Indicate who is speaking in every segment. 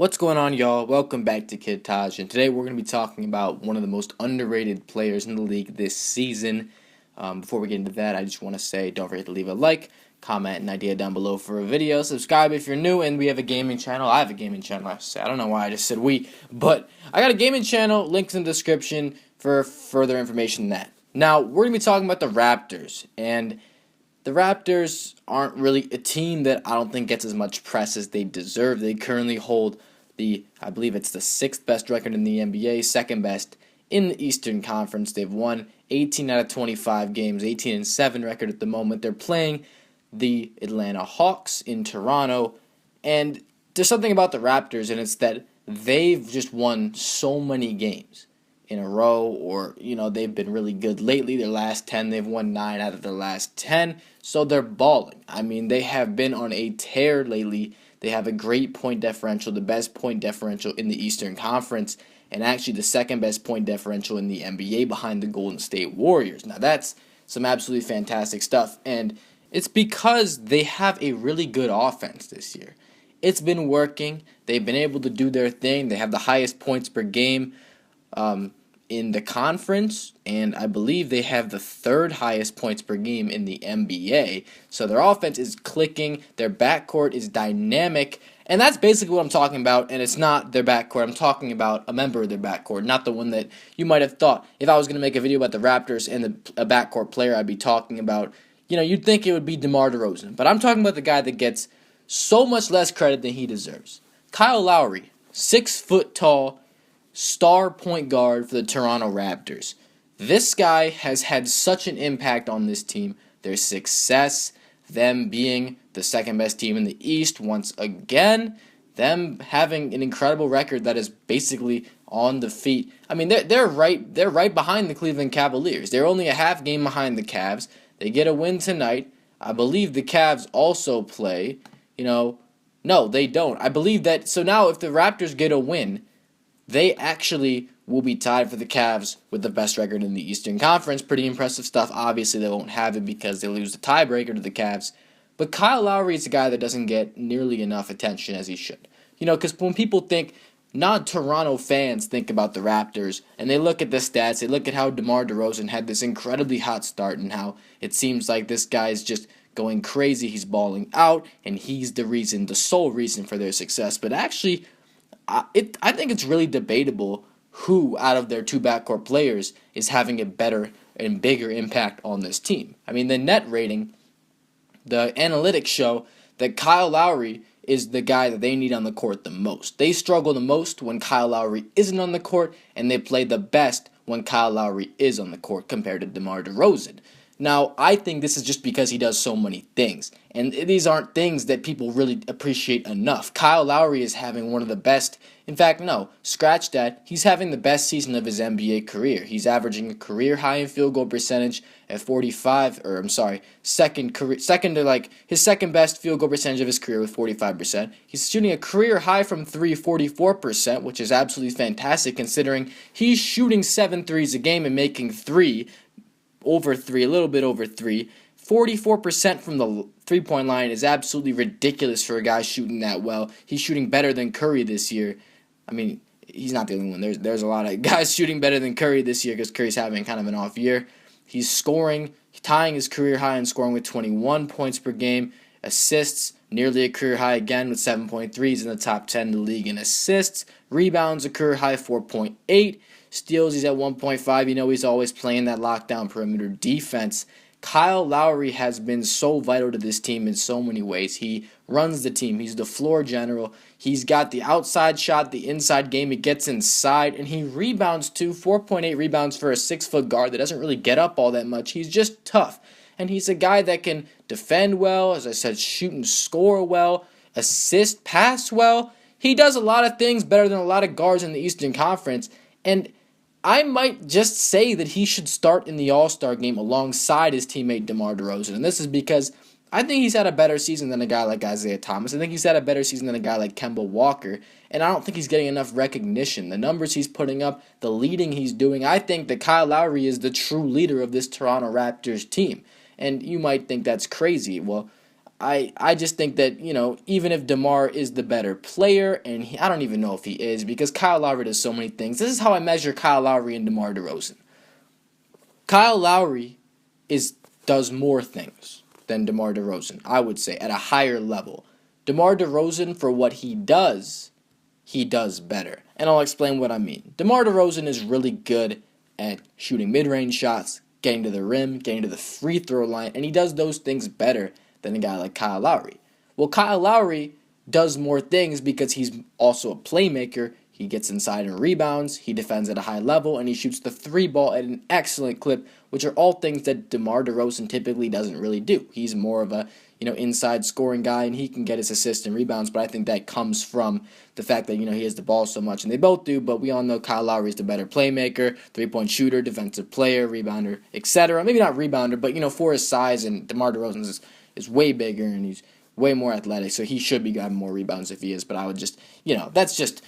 Speaker 1: What's going on, y'all? Welcome back to Kid Taj, and today we're going to be talking about one of the most underrated players in the league this season. Before we get into that, I just want to say don't forget to leave a like, comment an idea down below for a video, subscribe if you're new, and we have a gaming channel. I have a gaming channel, I say. I don't know why I just said we, but I got a gaming channel, links in the description for further information than that. Now, we're going to be talking about the Raptors, and the Raptors aren't really a team that I don't think gets as much press as they deserve. They currently hold I believe it's the 6th best record in the NBA, second best in the Eastern Conference. They've won 18 out of 25 games, 18-7 record at the moment. They're playing the Atlanta Hawks in Toronto, and there's something about the Raptors, and it's that they've just won so many games in a row, or, they've been really good lately. Their last 10, they've won 9 out of their last 10, so they're balling. I mean, they have been on a tear lately. They have a great point differential, the best point differential in the Eastern Conference, and actually the second best point differential in the NBA behind the Golden State Warriors. Now, that's some absolutely fantastic stuff, and it's because they have a really good offense this year. It's been working. They've been able to do their thing. They have the highest points per game in the conference, and I believe they have the 3rd highest points per game in the NBA. So their offense is clicking, their backcourt is dynamic, and that's basically what I'm talking about. And it's not their backcourt. I'm talking about a member of their backcourt, not the one that you might have thought. If I was going to make a video about the Raptors and a backcourt player, I'd be talking about, you'd think it would be DeMar DeRozan. But I'm talking about the guy that gets so much less credit than he deserves. Kyle Lowry, 6 foot tall, star point guard for the Toronto Raptors. This guy has had such an impact on this team. Their success, them being the second best team in the East once again, them having an incredible record that is basically on the feet. I mean, they're right behind the Cleveland Cavaliers. They're only a half game behind the Cavs. They get a win tonight. I believe the Cavs also play. No, they don't. I believe that. So now if the Raptors get a win, they actually will be tied for the Cavs with the best record in the Eastern Conference. Pretty impressive stuff. Obviously, they won't have it because they lose the tiebreaker to the Cavs. But Kyle Lowry is a guy that doesn't get nearly enough attention as he should. Because when people think, non-Toronto fans think about the Raptors, and they look at the stats, they look at how DeMar DeRozan had this incredibly hot start and how it seems like this guy is just going crazy. He's balling out, and he's the sole reason for their success. But actually, I think it's really debatable who out of their two backcourt players is having a better and bigger impact on this team. I mean, the net rating, the analytics show that Kyle Lowry is the guy that they need on the court the most. They struggle the most when Kyle Lowry isn't on the court, and they play the best when Kyle Lowry is on the court compared to DeMar DeRozan. Now, I think this is just because he does so many things, and these aren't things that people really appreciate enough. Kyle Lowry is having one of the best, in fact, no, scratch that, he's having the best season of his NBA career. He's averaging a career high in field goal percentage at 45, or I'm sorry, his second best field goal percentage of his career with 45%. He's shooting a career high from 3, 44%, which is absolutely fantastic considering he's shooting 7 threes a game and making a little bit over 3. 44% from the three-point line is absolutely ridiculous for a guy shooting that well. He's shooting better than Curry this year. I mean, he's not the only one. There's a lot of guys shooting better than Curry this year because Curry's having kind of an off year. He's tying his career high in scoring with 21 points per game. Assists, nearly a career high again with 7.3. He's in the top 10 in the league in assists. Rebounds, a career high 4.8. Steals, he's at 1.5. He's always playing that lockdown perimeter defense. Kyle Lowry has been so vital to this team in so many ways. He runs the team. He's the floor general. He's got the outside shot, the inside game. He gets inside, and he rebounds too. 4.8 rebounds for a 6-foot guard that doesn't really get up all that much. He's just tough, and he's a guy that can defend well, as I said, shoot and score well, assist, pass well. He does a lot of things better than a lot of guards in the Eastern Conference, and I might just say that he should start in the All-Star game alongside his teammate DeMar DeRozan. And this is because I think he's had a better season than a guy like Isaiah Thomas. I think he's had a better season than a guy like Kemba Walker. And I don't think he's getting enough recognition. The numbers he's putting up, the leading he's doing, I think that Kyle Lowry is the true leader of this Toronto Raptors team. And you might think that's crazy. Well, I just think that, even if DeMar is the better player, and I don't even know if he is, because Kyle Lowry does so many things. This is how I measure Kyle Lowry and DeMar DeRozan. Kyle Lowry does more things than DeMar DeRozan, I would say, at a higher level. DeMar DeRozan, for what he does better. And I'll explain what I mean. DeMar DeRozan is really good at shooting mid-range shots, getting to the rim, getting to the free throw line, and he does those things better than a guy like Kyle Lowry. Well, Kyle Lowry does more things because he's also a playmaker. He gets inside and rebounds, he defends at a high level, and he shoots the three ball at an excellent clip, which are all things that DeMar DeRozan typically doesn't really do. He's more of a inside scoring guy, and he can get his assists and rebounds, but I think that comes from the fact that, he has the ball so much, and they both do, but we all know Kyle Lowry is the better playmaker, three-point shooter, defensive player, rebounder, etc. Maybe not rebounder, but, for his size, and DeMar DeRozan is way bigger, and he's way more athletic, so he should be having more rebounds if he is, but I would just, that's just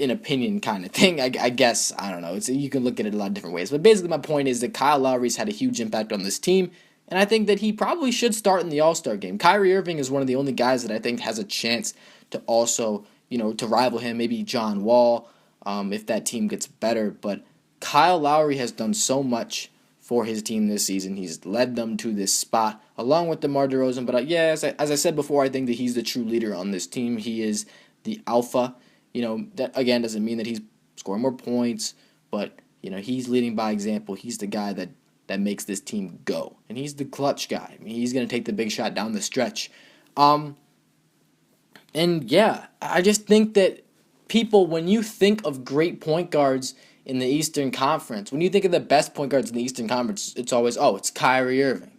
Speaker 1: an opinion kind of thing, I guess. I don't know. You can look at it a lot of different ways. But basically my point is that Kyle Lowry's had a huge impact on this team, and I think that he probably should start in the All-Star game. Kyrie Irving is one of the only guys that I think has a chance to also, to rival him, maybe John Wall, if that team gets better. But Kyle Lowry has done so much for his team this season. He's led them to this spot, along with DeMar DeRozan. But as I said before, I think that he's the true leader on this team. He is the alpha. That again doesn't mean that he's scoring more points, but he's leading by example. He's the guy that makes this team go, and he's the clutch guy. I mean, he's gonna take the big shot down the stretch. And yeah, I just think that people, when you think of great point guards in the Eastern Conference, when you think of the best point guards in the Eastern Conference, it's always, it's Kyrie Irving.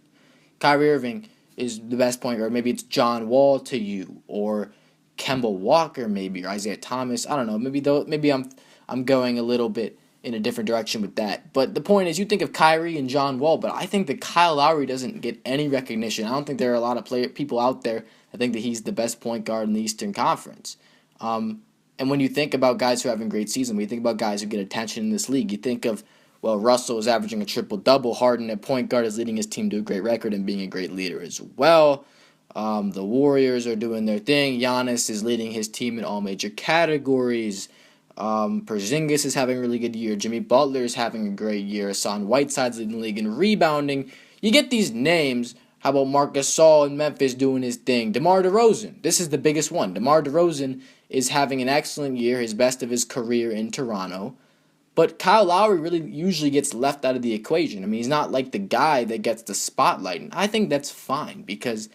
Speaker 1: Kyrie Irving is the best point guard. Maybe it's John Wall to you, or Kemba Walker, maybe, or Isaiah Thomas. I don't know. Maybe I'm going a little bit in a different direction with that. But the point is, you think of Kyrie and John Wall, but I think that Kyle Lowry doesn't get any recognition. I don't think there are a lot of people out there that think that he's the best point guard in the Eastern Conference. And when you think about guys who are having a great season, when you think about guys who get attention in this league, you think of, Russell is averaging a triple-double. Harden at point guard is leading his team to a great record and being a great leader as well. The Warriors are doing their thing. Giannis is leading his team in all major categories. Porzingis is having a really good year. Jimmy Butler is having a great year. Hassan Whiteside's leading the league in rebounding. You get these names. How about Marc Gasol in Memphis doing his thing? DeMar DeRozan. This is the biggest one. DeMar DeRozan is having an excellent year, his best of his career in Toronto. But Kyle Lowry really usually gets left out of the equation. I mean, he's not like the guy that gets the spotlight. And I think that's fine because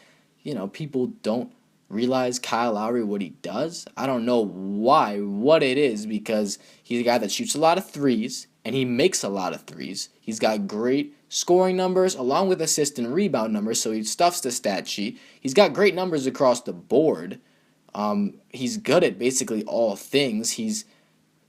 Speaker 1: people don't realize Kyle Lowry, what he does. I don't know what it is, because he's a guy that shoots a lot of threes, and he makes a lot of threes. He's got great scoring numbers, along with assist and rebound numbers, so he stuffs the stat sheet. He's got great numbers across the board. He's good at basically all things. He's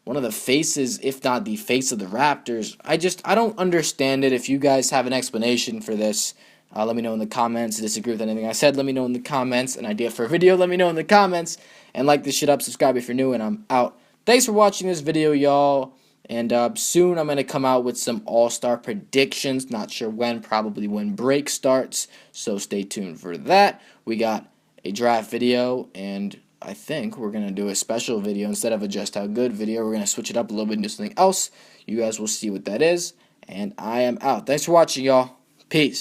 Speaker 1: one of the faces, if not the face of the Raptors. I don't understand it. If you guys have an explanation for this, let me know in the comments. Disagree with anything I said, let me know in the comments. An idea for a video, let me know in the comments. And like this shit up, subscribe if you're new, and I'm out. Thanks for watching this video, y'all. And soon I'm going to come out with some all-star predictions. Not sure when, probably when break starts. So stay tuned for that. We got a draft video, and I think we're going to do a special video. Instead of a Just How Good video, we're going to switch it up a little bit and do something else. You guys will see what that is. And I am out. Thanks for watching, y'all. Peace.